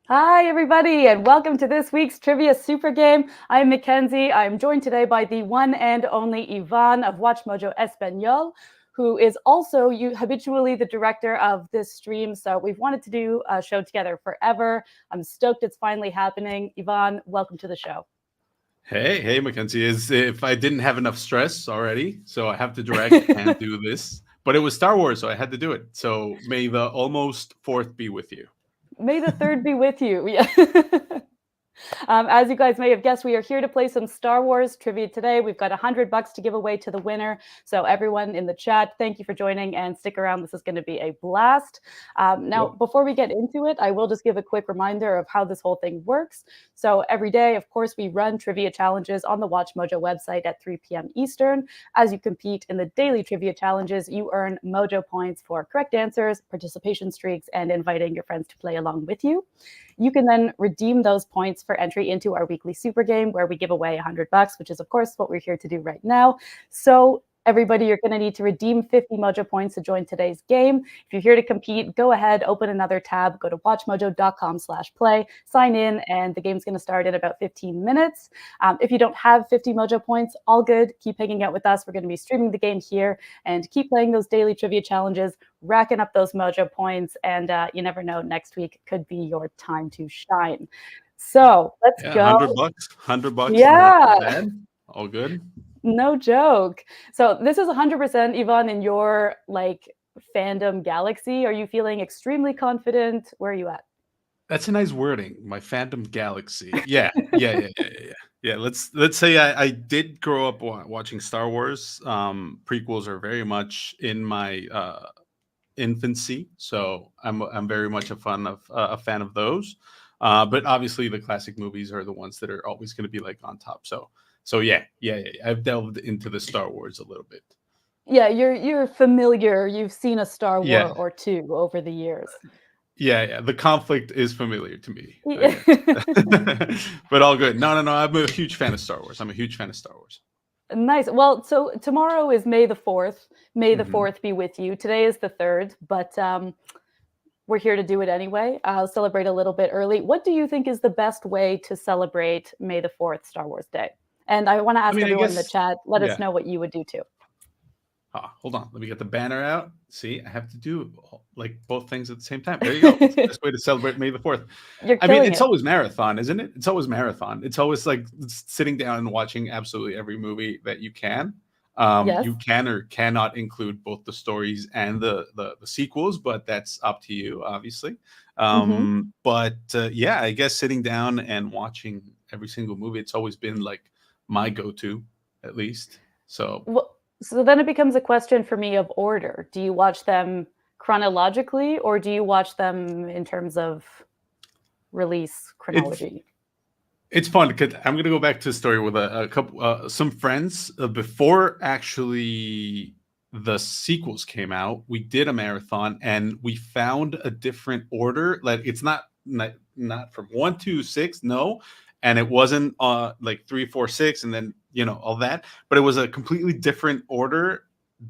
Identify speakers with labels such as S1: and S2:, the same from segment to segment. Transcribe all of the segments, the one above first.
S1: Hi, everybody, and welcome to this week's Trivia Super Game. I'm Mackenzie. I'm joined today by the one and only Ivan of WatchMojo Español, who is also habitually the director of this stream. So we've wanted to do a show together forever. I'm stoked it's finally happening. Ivan, welcome to the show.
S2: Hey, Mackenzie. Is if I didn't have enough stress already, so I have to direct and do this. But it was Star Wars, so I had to do it. So may the almost fourth be with you.
S1: May the third be with you. Yeah. As you guys may have guessed, we are here to play some Star Wars trivia today. We've got $100 to give away to the winner. So everyone in the chat, thank you for joining and stick around. This is going to be a blast. Now, before we get into it, I will just give a quick reminder of how this whole thing works. So every day, of course, we run trivia challenges on the WatchMojo website at 3 p.m. Eastern. As you compete in the daily trivia challenges, you earn Mojo points for correct answers, participation streaks, and inviting your friends to play along with you. You can then redeem those points for entry into our weekly super game where we give away $100, which is, of course, what we're here to do right now. So everybody, you're going to need to redeem 50 Mojo points to join today's game. If you're here to compete, go ahead, open another tab, go to WatchMojo.com/play, sign in, and the game's going to start in about 15 minutes. If you don't have 50 Mojo points, all good. Keep hanging out with us. We're going to be streaming the game here and keep playing those daily trivia challenges, racking up those Mojo points, and you never know, next week could be your time to shine. So let's go.
S2: $100, $100. Not
S1: Yeah.
S2: bad. All good.
S1: No joke. So this is 100% Ivan in your fandom galaxy. Are you feeling extremely confident? Where are you at?
S2: That's a nice wording. My fandom galaxy. Yeah. Yeah. Let's say I did grow up watching Star Wars. Prequels are very much in my infancy, so I'm very much a fan of those. But obviously, the classic movies are the ones that are always going to be like on top. So yeah. I've delved into the Star Wars a little bit.
S1: Yeah, you're familiar. You've seen a Star
S2: Yeah,
S1: War or two over the years.
S2: yeah. The conflict is familiar to me, I
S1: Yeah.
S2: guess. But all good. No. I'm a huge fan of Star Wars. I'm a huge fan of Star Wars.
S1: Nice. Well, so tomorrow is May the 4th. May the
S2: Hmm.
S1: 4th be with you. Today is the 3rd, but we're here to do it anyway. I'll celebrate a little bit early. What do you think is the best way to celebrate May the 4th, Star Wars Day? And I want to
S2: I
S1: ask
S2: mean, I
S1: everyone in the
S2: guess.
S1: chat, let us
S2: Yeah.
S1: know what you would do too.
S2: Hold on. Let me get the banner out. See, I have to do like both things at the same time. There you go. What's the best way to celebrate May the 4th?
S1: You're
S2: I mean,
S1: killing
S2: it's
S1: it.
S2: always marathon, isn't it? It's always marathon. It's always like sitting down and watching absolutely every movie that you can.
S1: Yes.
S2: You can or cannot include both the stories and the sequels, but that's up to you, obviously.
S1: Mm-hmm.
S2: But yeah, I guess sitting down and watching every single movie, it's always been like my go-to, at least. So
S1: Well, so then it becomes a question for me of order. Do you watch them chronologically or do you watch them in terms of release
S2: it's
S1: chronology?
S2: It's fun because I'm gonna go back to the story with a couple, some friends before actually the sequels came out. We did a marathon and we found a different order. Like it's not from 1 2 6, no, and it wasn't like 3 4 6, and then all that, but it was a completely different order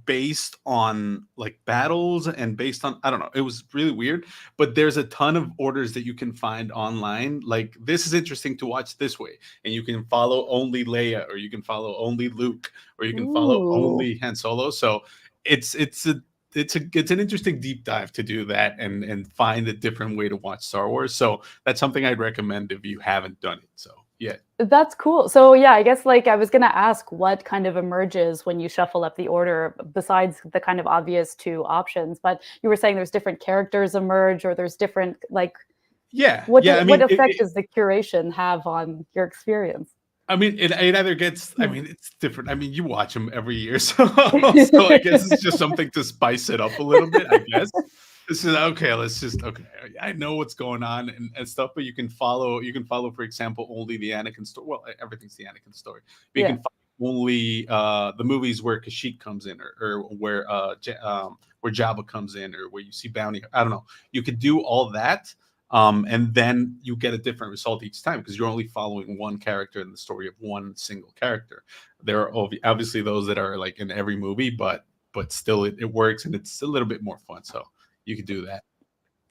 S2: based on like battles and based on, I don't know, it was really weird. But there's a ton of orders that you can find online, like this is interesting to watch this way, and you can follow only Leia, or you can follow only Luke, or you can follow
S1: Ooh.
S2: only Han Solo. So it's an interesting deep dive to do that and find a different way to watch Star Wars. So that's something I'd recommend if you haven't done it. So yeah.
S1: That's cool. So yeah, I guess I was gonna ask what kind of emerges when you shuffle up the order besides the kind of obvious two options. But you were saying there's different characters emerge or there's different
S2: Yeah, I
S1: what
S2: mean
S1: effect does the curation have on your experience?
S2: it either gets. I mean, it's different. I mean, you watch them every year, so I guess it's just something to spice it up a little bit. I guess this is okay. Let's just okay. I know what's going on and stuff, but you can follow. You can follow, for example, only the Anakin story. Well, everything's the Anakin story, but you
S1: Yeah.
S2: can follow only the movies where Kashyyyk comes in, or where Jabba comes in, or where you see bounty. I don't know. You could do all that, and then you get a different result each time because you're only following one character in the story of one single character. There are obviously those that are like in every movie, but still it works and it's a little bit more fun. So you could do that.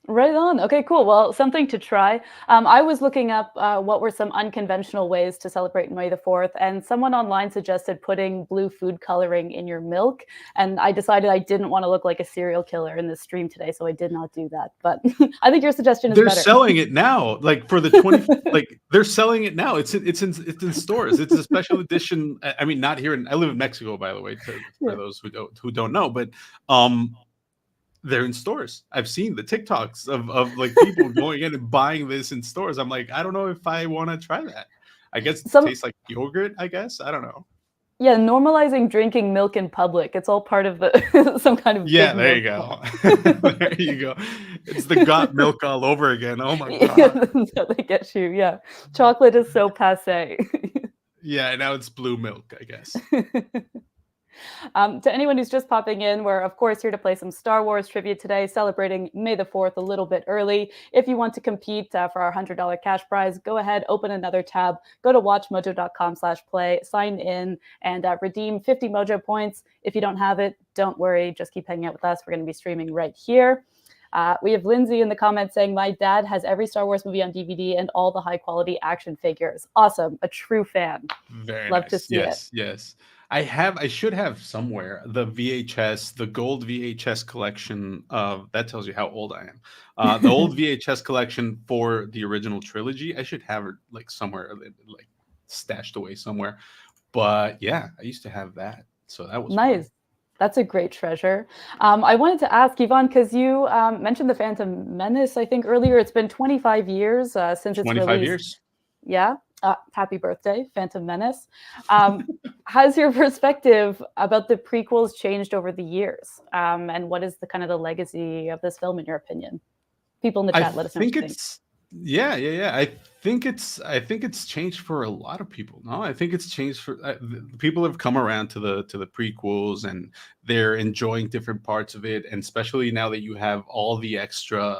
S1: Right on. Okay, cool. Well, something to try. I was looking up what were some unconventional ways to celebrate May the 4th, and someone online suggested putting blue food coloring in your milk. And I decided I didn't want to look like a serial killer in this stream today, so I did not do that. But I think your suggestion is
S2: They're
S1: better.
S2: selling it now, like for the 20, like they're selling it now. It's in stores. It's a special edition. I mean, not here in, I live in Mexico, by the way,
S1: Yeah.
S2: for those who don't know, but um they're in stores. I've seen the TikToks of like people going in and buying this in stores. I'm like, I don't know if I want to try that. I guess it
S1: Some
S2: tastes like yogurt, I guess. I don't know.
S1: Yeah, normalizing drinking milk in public. It's all part of the some kind of
S2: Yeah,
S1: big
S2: there you
S1: milk.
S2: go. There you go. It's the got milk all over again. Oh my
S1: Yeah,
S2: god.
S1: that's how they get you. Yeah, chocolate is so passé.
S2: Yeah, now it's blue milk, I guess.
S1: To anyone who's just popping in, we're of course here to play some Star Wars trivia today, celebrating May the 4th a little bit early. If you want to compete for our $100 cash prize, go ahead, open another tab, go to WatchMojo.com/play, sign in, and redeem 50 Mojo points. If you don't have it, don't worry, just keep hanging out with us. We're going to be streaming right here. We have Lindsay in the comments saying, my dad has every Star Wars movie on DVD and all the high quality action figures. Awesome. A true fan.
S2: Very
S1: Love to
S2: nice.
S1: see it.
S2: Yes, yes. I should have somewhere the VHS, the gold VHS collection of, that tells you how old I am. The old VHS collection for the original trilogy. I should have it like somewhere, like stashed away somewhere. But yeah, I used to have that. So that was fun.
S1: Nice. That's a great treasure. I wanted to ask Yvonne, because you mentioned the Phantom Menace, I think earlier. It's been 25 years since its
S2: 25
S1: release.
S2: years.
S1: Yeah. Happy birthday, Phantom Menace. Has your perspective about the prequels changed over the years? And what is the kind of the legacy of this film, in your opinion? People in the
S2: I
S1: chat, let us know what
S2: think
S1: you think.
S2: it's yeah. I think it's changed for a lot of people. No, I think it's changed for people have come around to the prequels, and they're enjoying different parts of it, and especially now that you have all the extra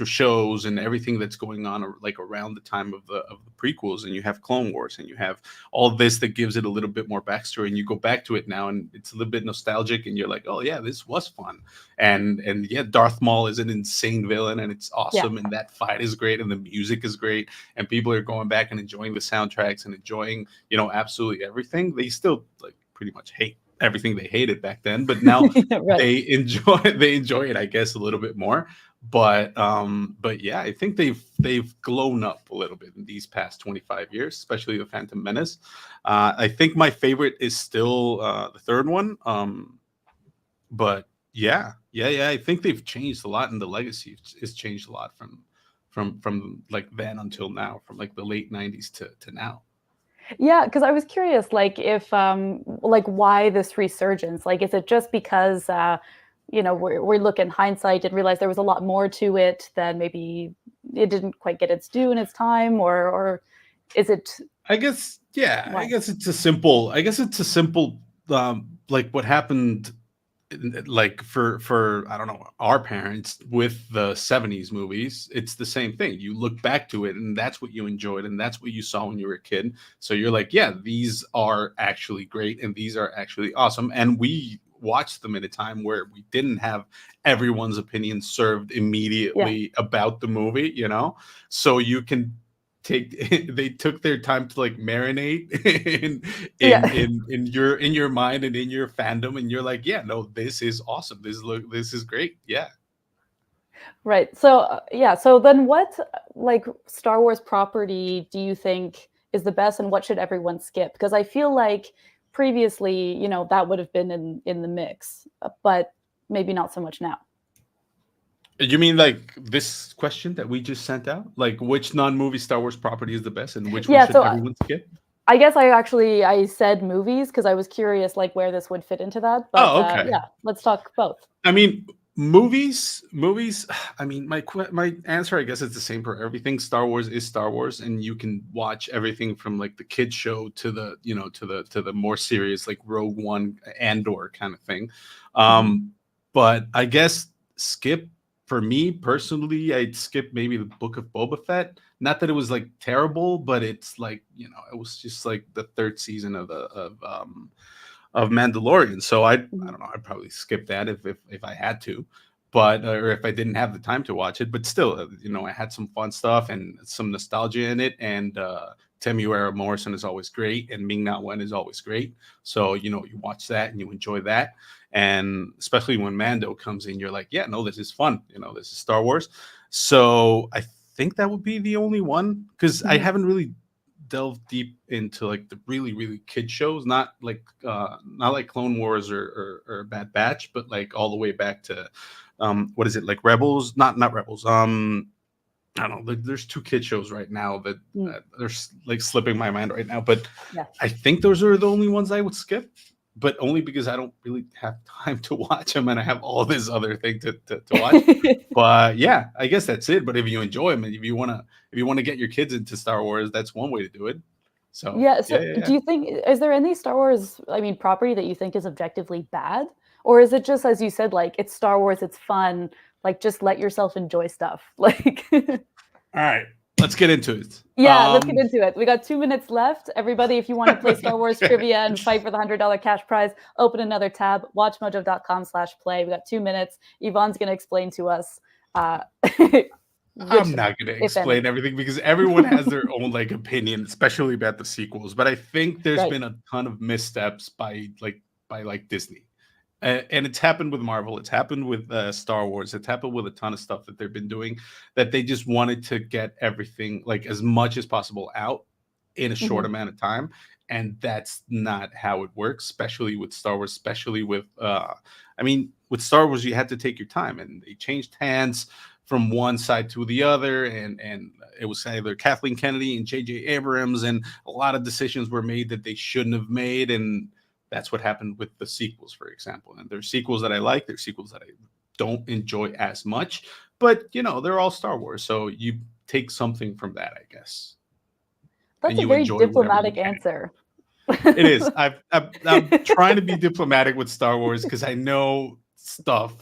S2: shows and everything that's going on like around the time of the prequels, and you have Clone Wars, and you have all this that gives it a little bit more backstory, and you go back to it now and it's a little bit nostalgic, and you're like, oh yeah, this was fun. And yeah, Darth Maul is an insane villain, and it's
S1: Yeah.
S2: awesome, and that fight is great, and the music is great, and people are going back and enjoying the soundtracks and enjoying, absolutely everything. They still like pretty much hate everything they hated back then, but now
S1: Right.
S2: they enjoy it, I guess, a little bit more. But yeah, I think they've grown up a little bit in these past 25 years, especially the Phantom Menace. I think my favorite is still the third one. But yeah, I think they've changed a lot, and the legacy has changed a lot from like then until now, from like the late 90s to now.
S1: Yeah, because I was curious, like if, like why this resurgence? Like, is it just because, we look in hindsight and realize there was a lot more to it than maybe it didn't quite get its due in its time, or is it
S2: I guess, yeah, I
S1: why?
S2: guess it's a simple like what happened, like for I don't know, our parents with the 70s movies. It's the same thing. You look back to it, and that's what you enjoyed, and that's what you saw when you were a kid. So you're like, yeah, these are actually great, and these are actually awesome. And we watched them at a time where we didn't have everyone's opinion served
S1: Yeah,
S2: immediately about the movie. So you can take they took their time to like marinate in in
S1: yeah,
S2: in in your mind and in your fandom, and you're like, yeah, no, this is awesome, this is great. Yeah.
S1: right. So yeah, so then what like Star Wars property do you think is the best, and what should everyone skip? Because I feel like previously, that would have been in the mix, but maybe not so much now.
S2: You mean like this question that we just sent out, like which non-movie Star Wars property is the best and which one
S1: Yeah,
S2: should
S1: so
S2: everyone skip?
S1: I guess I said movies because I was curious like where this would fit into that. But
S2: Oh, okay.
S1: yeah, let's talk both.
S2: I mean, movies. I mean, my answer, I guess, is the same for everything. Star Wars is Star Wars, and you can watch everything from like the kid show to the more serious like Rogue One, Andor kind of thing.
S1: Mhm.
S2: But I guess skip, for me personally, I'd skip maybe the Book of Boba Fett. Not that it was like terrible, but it's like, it was just like the third season of Mandalorian. So I
S1: Mhm.
S2: don't know, I'd probably skip that if I had to. but or if I didn't have the time to watch it, but still, I had some fun stuff and some nostalgia in it. And Temuera Morrison is always great, and Ming Na Wen is always great. So you watch that and you enjoy that, and especially when Mando comes in, you're like, yeah, no, this is fun. This is Star Wars. So I think that would be the only one, because I haven't really delved deep into like the really really kid shows, not like Clone Wars or Bad Batch, but like all the way back to what is it, like Rebels, not Rebels, I don't know, there's two kid shows right now that they're like slipping my mind right now, but
S1: Yeah.
S2: I think those are the only ones I would skip, but only because I don't really have time to watch them, and I have all this other thing to watch. But yeah, I guess that's it. But if you enjoy them, and if you wanna get your kids into Star Wars, that's one way to do it. So
S1: Yeah. So
S2: yeah.
S1: do you think, is there any Star Wars, property that you think is objectively bad? Or is it just, as you said, like, it's Star Wars, it's fun, like, just let yourself enjoy stuff? Like,
S2: All right, let's get into it.
S1: yeah, let's get into it. We got 2 minutes left. Everybody, if you want to play Star Wars trivia and fight for the $100 cash prize, open another tab, WatchMojo.com/play. We got 2 minutes. Yvonne's going to explain to us.
S2: I'm not going to explain everything, because everyone has their own like opinion, especially about the sequels. But I think there's been a ton of missteps by Disney. And it's happened with Marvel. It's happened with Star Wars. It's happened with a ton of stuff that they've been doing, that they just wanted to get everything, like, as much as possible out in a short amount of time. And that's not how it works, especially with Star Wars, especially with, with Star Wars, you had to take your time, and they changed hands from one side to the other. And it was either Kathleen Kennedy and J.J. Abrams, and a lot of decisions were made that they shouldn't have made. And that's what happened with the sequels, for example. And there's sequels that I like, there's sequels that I don't enjoy as much, but they're all Star Wars, so you take something from that, I guess.
S1: That's a very diplomatic answer.
S2: It is. I'm trying to be diplomatic with Star Wars, because I know stuff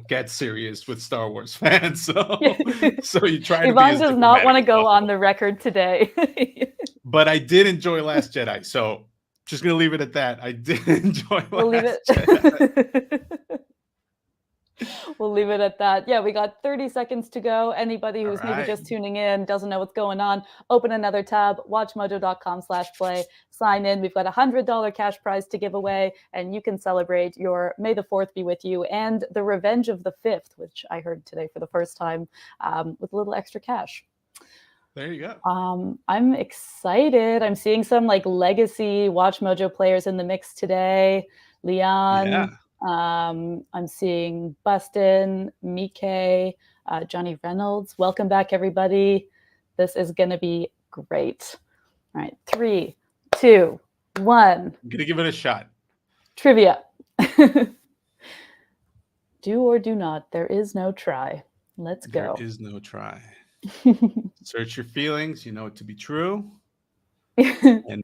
S2: gets serious with Star Wars fans. So you try to
S1: Yvonne
S2: be
S1: does not want to go on the record today.
S2: But I did enjoy Last Jedi, so just gonna leave it at that. I did enjoy Last Jedi.
S1: We'll leave it at that. Yeah, we got 30 seconds to go. Anybody who's maybe just tuning in, doesn't know what's going on, open another tab, WatchMojo.com/play, sign in. We've got a $100 cash prize to give away, and you can celebrate your May the 4th be with you and the Revenge of the 5th, which I heard today for the first time, with a little extra cash.
S2: There you go.
S1: I'm excited. I'm seeing some like legacy WatchMojo players in the mix today. Leon.
S2: Yeah.
S1: I'm seeing Bustin, Mike, Johnny Reynolds. Welcome back, everybody. This is going to be great. All right, 3, 2, 1.
S2: I'm going to give it a shot.
S1: Trivia. Do or do not. There is no try. Let's go.
S2: There is no try. Search your feelings. You know it to be true. And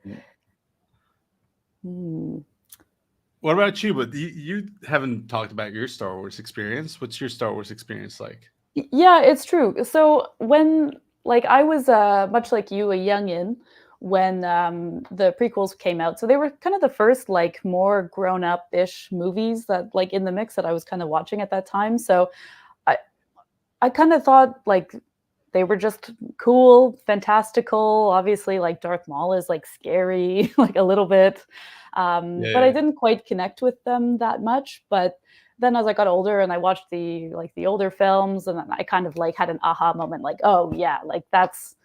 S2: what about you? But you haven't talked about your Star Wars experience. What's your Star Wars experience like?
S1: Yeah, it's true. So when, I was much like you, a youngin' when the prequels came out. So they were kind of the first more grown-up-ish movies that in the mix that I was kind of watching at that time. So I kind of thought they were just cool, fantastical. Obviously, Darth Maul is scary, a little bit. But I didn't quite connect with them that much. But then as I got older and I watched the older films, and I kind of had an aha moment, oh yeah, that's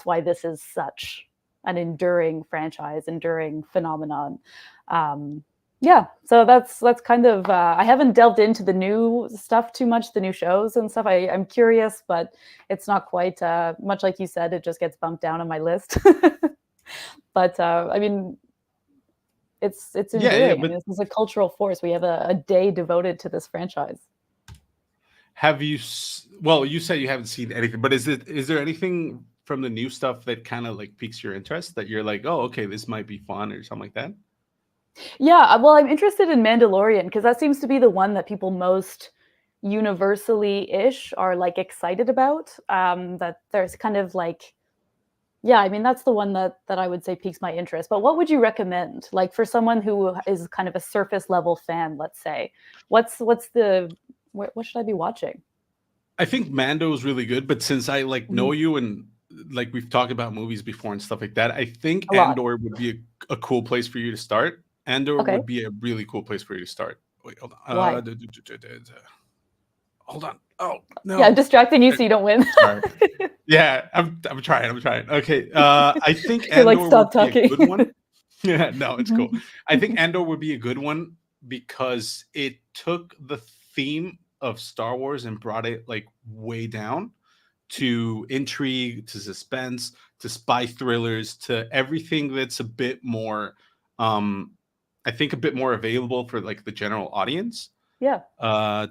S1: why this is such an enduring franchise, enduring phenomenon. Yeah, so that's kind of, I haven't delved into the new stuff too much, the new shows and stuff. I'm curious, but it's not quite, much like you said, it just gets bumped down on my list. But I mean, it's enduring. But this is a cultural force. We have a day devoted to this franchise.
S2: Have you, well, you said you haven't seen anything, but is there anything from the new stuff that kind of piques your interest, that you're oh, okay, this might be fun or something like that?
S1: Yeah, well, I'm interested in Mandalorian because that seems to be the one that people most universally-ish are excited about. That there's kind of yeah, I mean, that's the one that I would say piques my interest. But what would you recommend, for someone who is kind of a surface level fan, let's say? What's the What should I be watching?
S2: I think Mando is really good, but since I like
S1: Mhm.
S2: know you and like we've talked about movies before and stuff like that, I think
S1: A lot.
S2: Andor would be a cool place for you to start. Andor
S1: Okay.
S2: would be a really cool place for you to start. Wait, hold on.
S1: Why?
S2: Hold on. Oh
S1: Yeah, I'm
S2: no.
S1: distracting you so you don't win.
S2: Sorry. Yeah, I'm trying. I'm trying. Okay. I think
S1: You're like,
S2: Andor would
S1: stop
S2: be a
S1: talking.
S2: good one. Yeah, no, it's cool.
S1: Mhm.
S2: I think Andor would be a good one because it took the theme of Star Wars and brought it like way down to intrigue, to suspense, to spy thrillers, to everything that's a bit more um I think a bit more available for like the general audience.
S1: Yeah.
S2: That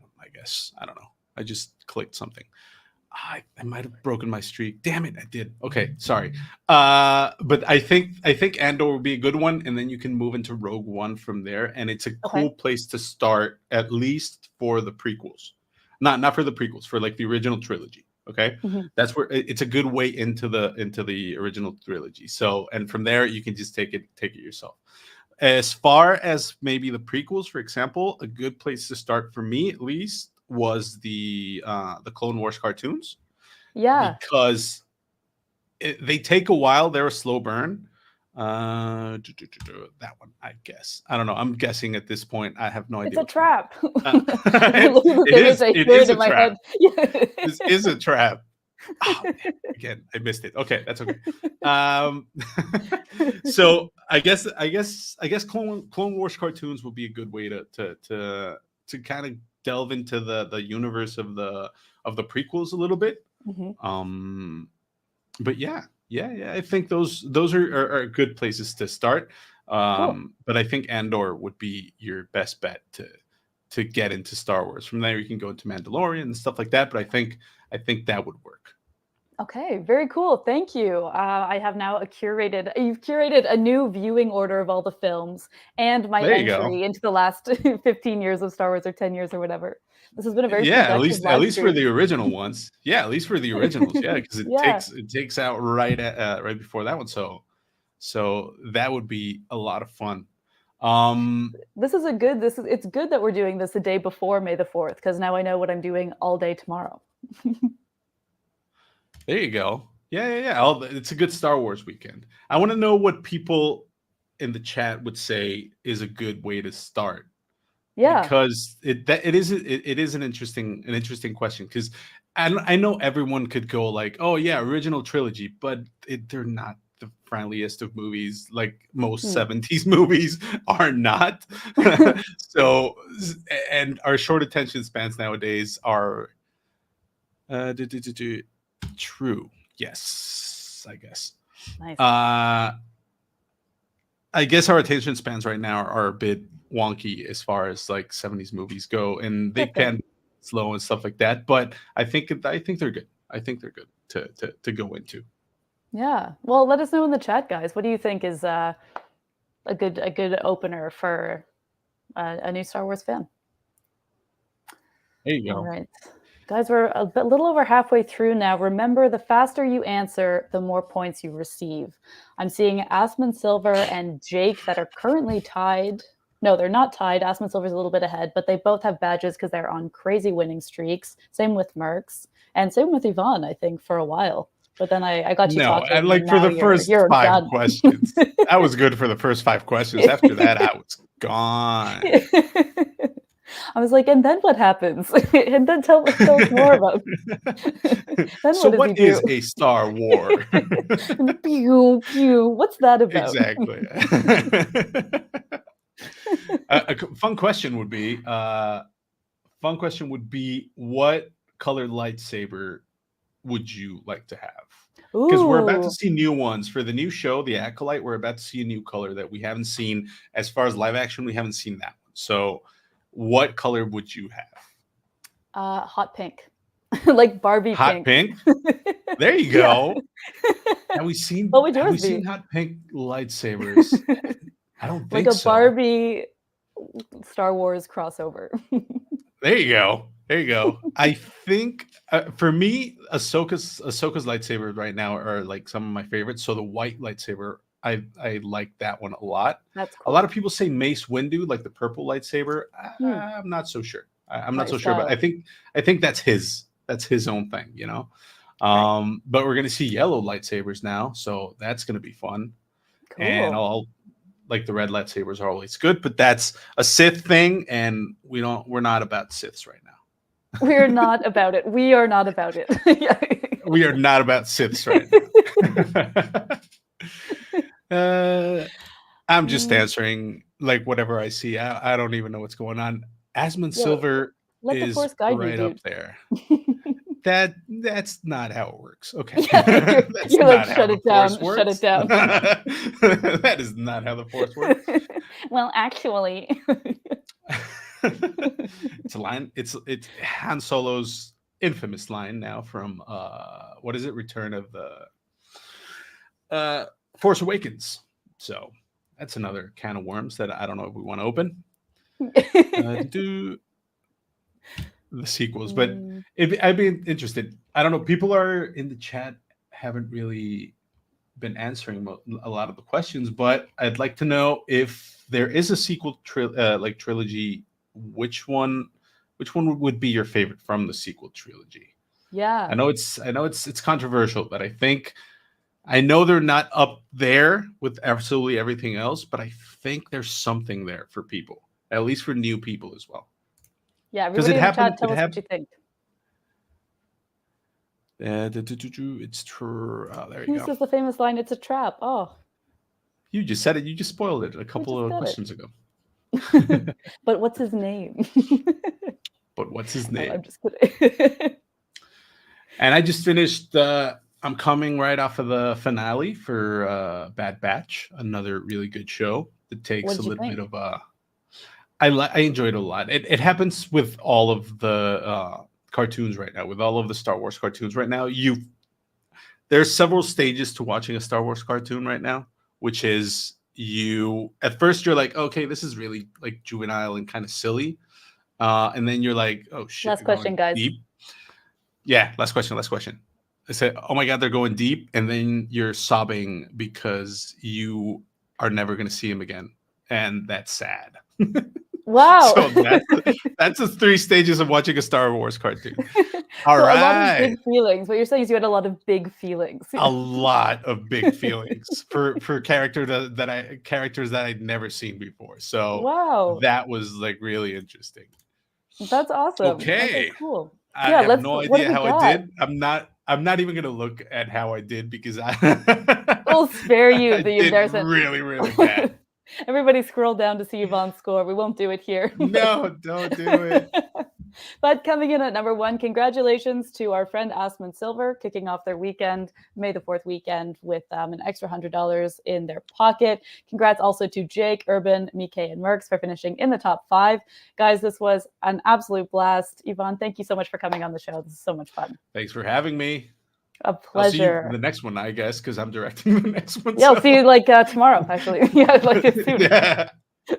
S2: one, I guess. I don't know. I just clicked something. I might have broken my streak. Damn it, I did. Okay, sorry. But I think Andor would be a good one, and then you can move into Rogue One from there, and it's a
S1: Okay.
S2: cool place to start, at least for the prequels. Not for the prequels, for like the original trilogy. Okay,
S1: Mhm.
S2: that's where it's a good way into the original trilogy. So, and from there you can just take it yourself. As far as maybe the prequels, for example, a good place to start for me, at least, was the Clone Wars cartoons
S1: Yeah.
S2: because they take a while. They're a slow burn. That one, I guess. I don't know. I'm guessing at this point. I have no
S1: It's
S2: idea
S1: a
S2: what's going
S1: trap.
S2: on.
S1: I look at this image, I
S2: It
S1: hear it
S2: is
S1: in
S2: a
S1: my
S2: trap.
S1: head. Yeah.
S2: This is a trap. Oh, man. Again, I missed it. Okay, that's okay. Um, so I guess Clone Wars cartoons would be a good way to kind of delve into the universe of the prequels a little bit.
S1: Mhm.
S2: Um, but yeah, I think those are good places to start.
S1: Cool.
S2: But I think Andor would be your best bet to get into Star Wars. From there, you can go into Mandalorian and stuff like that. But I think that would work.
S1: Okay, very cool. Thank you. I have now you've curated a new viewing order of all the films and my
S2: There you go.
S1: entry into the last 15 years of Star Wars or 10 years or whatever. This has been a very
S2: Yeah, at
S1: productive
S2: least at
S1: live
S2: least for
S1: stream.
S2: the original ones. Yeah, at least for the originals. Yeah, because it
S1: Yeah,
S2: takes it takes out right before that one. So that would be a lot of fun. Um,
S1: it's good that we're doing this the day before May the 4th because now I know what I'm doing all day tomorrow.
S2: there you go. Yeah. It's a good Star Wars weekend. I want to know what people in the chat would say is a good way to start
S1: Yeah.
S2: because it is an interesting question because I know everyone could go like, oh yeah, original trilogy, but they're not the friendliest of movies. Like most
S1: Hmm.
S2: 70s movies are not. So, and our short attention spans nowadays are true. Yes, I guess.
S1: Nice.
S2: Uh, I guess our attention spans right now are a bit wonky as far as like 70s movies go, and they
S1: That's fair.
S2: can be slow and stuff like that. But I think they're good. I think they're good to go into.
S1: Yeah. Well, let us know in the chat, guys. What do you think is a good opener for a new Star Wars fan?
S2: There you
S1: All
S2: go.
S1: right. Guys, we're little over halfway through now. Remember, the faster you answer, the more points you receive. I'm seeing Asmund Silver and Jake that are currently tied. No, they're not tied. Asmund Silver's a little bit ahead, but they both have badges because they're on crazy winning streaks. Same with Merckx, and same with Yvonne, I think, for a while. But then I got you
S2: No, and
S1: talking, and
S2: like for
S1: now
S2: the
S1: you're
S2: first
S1: you're
S2: five
S1: done.
S2: questions, that was good for the first five questions. After that, I was gone.
S1: I was like, and then what happens? And then tell us more about. Then
S2: So,
S1: what does he
S2: what
S1: do?
S2: is a Star War?
S1: And pew pew. What's that about?
S2: Exactly. A fun question would be what colored lightsaber would you like to have? Because we're about to
S1: Ooh,
S2: see new ones for the new show, The Acolyte. We're about to see a new color that we haven't seen as far as live action. We haven't seen that one. So, what color would you have?
S1: hot pink, like Barbie
S2: Hot
S1: pink.
S2: pink. There you
S1: Yeah.
S2: go. Have we
S1: What
S2: seen
S1: would
S2: have we
S1: yours
S2: seen
S1: be?
S2: hot pink lightsabers? I don't
S1: Like
S2: think
S1: a
S2: so.
S1: Barbie Star Wars crossover.
S2: There you go. There you go. I think for me, Ahsoka's lightsaber right now are like some of my favorites. So the white lightsaber, I like that one a lot.
S1: That's
S2: A lot
S1: cool.
S2: of people say Mace Windu, like the purple lightsaber.
S1: Hmm.
S2: I'm not so sure. I'm not
S1: Not
S2: so
S1: your
S2: sure, but
S1: style.
S2: I think that's his own thing, you know. But we're gonna see yellow lightsabers now, so that's gonna be fun. And
S1: Cool.
S2: all like the red lightsabers are always good, but that's a Sith thing, and we're not about Siths right now.
S1: We're not about it. We are not about it. Yeah.
S2: We are not about Siths right now. I'm just
S1: Mm,
S2: answering like whatever I see. I don't even know what's going on. Asmund
S1: yeah,
S2: Silver
S1: let the
S2: is
S1: force guide you,
S2: right up
S1: dude.
S2: there. That's not how it works. Okay.
S1: Yeah,
S2: That's
S1: you're like,
S2: not how
S1: shut
S2: the
S1: it
S2: force
S1: down, shut it
S2: works.
S1: down.
S2: That is not how the force works.
S1: Well, actually.
S2: It's a line. It's Han Solo's infamous line now from what is it? Return of the Force Awakens. So that's another can of worms that I don't know if we want to open. Do the sequels, but
S1: Mm,
S2: I'd be interested. I don't know. People are in the chat haven't really been answering a lot of the questions, but I'd like to know if there is a sequel like trilogy. Which one would be your favorite from the sequel trilogy?
S1: yeah.
S2: I know it's controversial, but I know they're not up there with absolutely everything else, but I think there's something there for people, at least for new people as well.
S1: Yeah,
S2: Because it
S1: everybody in the
S2: happened.
S1: chat,
S2: It
S1: tell us what
S2: happened.
S1: you think.
S2: It's true. Oh, there you
S1: Who
S2: go.
S1: says the famous line, it's a trap? Oh,
S2: You just said it. You just spoiled it a
S1: we
S2: couple
S1: just
S2: of
S1: said
S2: questions ago.
S1: it. But what's his name?
S2: But what's his
S1: No,
S2: name?
S1: I'm just kidding.
S2: And I just finished. I'm coming right off of the finale for Bad Batch, another really good show that
S1: What
S2: takes a
S1: did you
S2: little bit
S1: think?
S2: of I enjoyed it a lot. It happens with all of the cartoons right now, with all of the Star Wars cartoons right now. There's several stages to watching a Star Wars cartoon right now, which is you at first you're like, okay, this is really like juvenile and kind of silly, and then you're like, oh shit,
S1: Last
S2: they're
S1: question,
S2: going
S1: guys.
S2: deep. Yeah, last question. Last question. I said, oh my god, they're going deep, and then you're sobbing because you are never going to see him again, and that's sad.
S1: Wow.
S2: So that's the three stages of watching a Star Wars cartoon. All
S1: So a lot of
S2: right.
S1: big feelings. What you're saying is you had a lot of big feelings.
S2: A lot of big feelings for characters that I'd never seen before. So
S1: Wow.
S2: that was like really interesting.
S1: That's awesome. Okay,
S2: Okay.
S1: cool.
S2: I
S1: Yeah,
S2: have
S1: let's
S2: no
S1: what do
S2: idea
S1: we
S2: how I
S1: got?
S2: did. I'm not even gonna look at how I did because
S1: We'll spare you
S2: I
S1: the
S2: did
S1: embarrassment.
S2: really, really bad.
S1: Everybody scroll down to see Yvonne's score. We won't do it here.
S2: No, don't do it.
S1: But coming in at number one, congratulations to our friend Asmund Silver, kicking off their weekend, May the 4th weekend, with an extra $100 in their pocket. Congrats also to Jake, Urban, Mike, and Merckx for finishing in the top 5. Guys, this was an absolute blast. Yvonne, thank you so much for coming on the show. This is so much fun.
S2: Thanks for having me.
S1: A
S2: I'll see you in
S1: pleasure.
S2: the next one, I guess, because I'm directing the next one.
S1: Yeah, I'll
S2: So
S1: see you like tomorrow, actually. Yeah, like soon.
S2: yeah.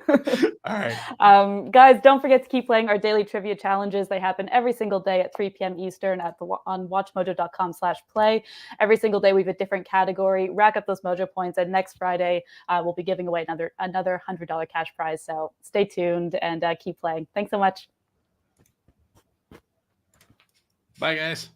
S2: All right.
S1: Guys, don't forget to keep playing our daily trivia challenges. They happen every single day at 3 p.m. Eastern on WatchMojo.com/play. Every single day we have a different category. Rack up those Mojo points, and next Friday we'll be giving away another $100 cash prize. So stay tuned and keep playing. Thanks so much.
S2: Bye, guys.